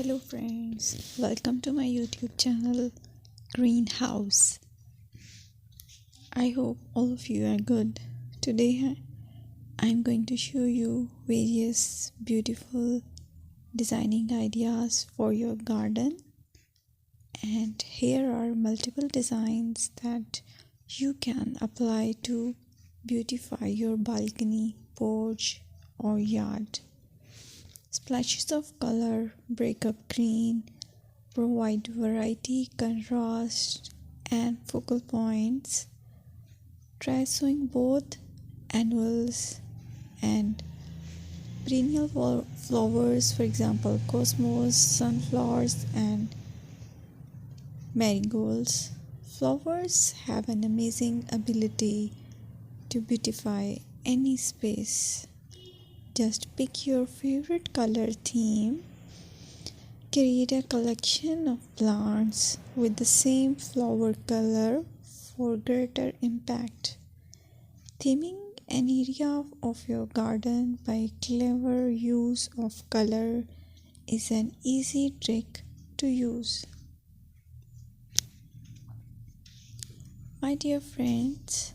Hello friends, welcome to my YouTube channel Greenhouse. I hope all of you are good. Today I'm going to show you various beautiful designing ideas for your garden, and here are multiple designs that you can apply to beautify your balcony, porch or yard. Splashes of color break up green, provide variety, contrast, and focal points. Try sowing both annuals and perennial flowers, for example, cosmos, sunflowers, and marigolds. Flowers have an amazing ability to beautify any space. Just pick your favorite color theme. Create a collection of plants with the same flower color for greater impact. Theming an area of your garden by clever use of color is an easy trick to use. My dear friends,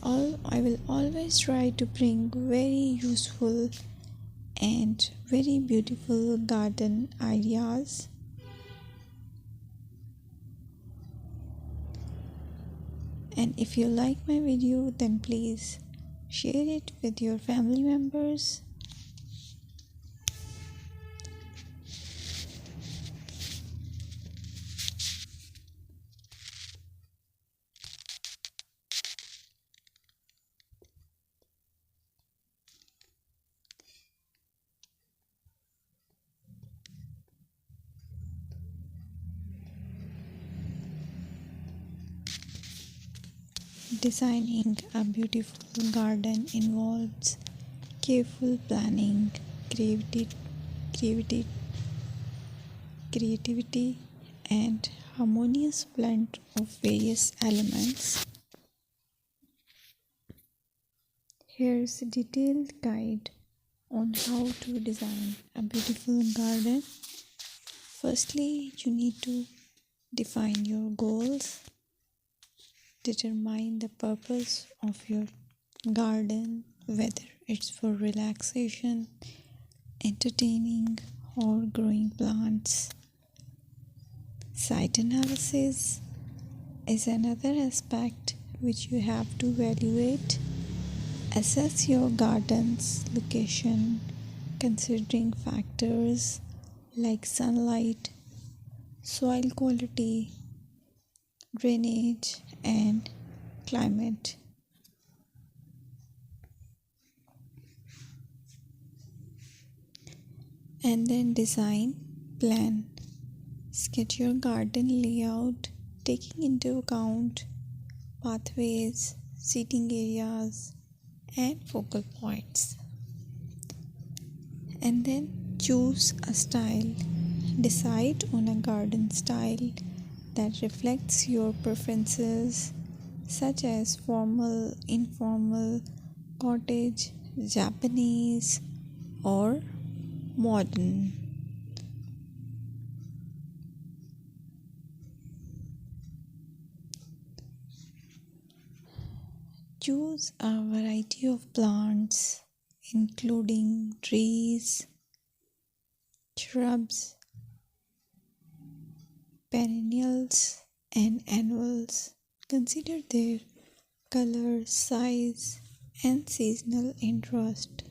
I will always try to bring very useful and very beautiful garden ideas. And if you like my video, then please share it with your family members. Designing a beautiful garden involves careful planning, creativity, creativity, and harmonious blend of various elements. Here's a detailed guide on how to design a beautiful garden. Firstly, you need to define your goals. Determine the purpose of your garden, whether it's for relaxation, entertaining, or growing plants. Site analysis is another aspect which you have to evaluate. Assess your garden's location, considering factors like sunlight, soil quality, drainage, and climate. And then design, plan. Sketch your garden layout, taking into account pathways, seating areas, and focal points. And then choose a style. Decide on a garden style that reflects your preferences, such as formal, informal, cottage, Japanese, or modern. Choose a variety of plants, including trees, shrubs, perennials, and annuals. Consider their color, size, and seasonal interest.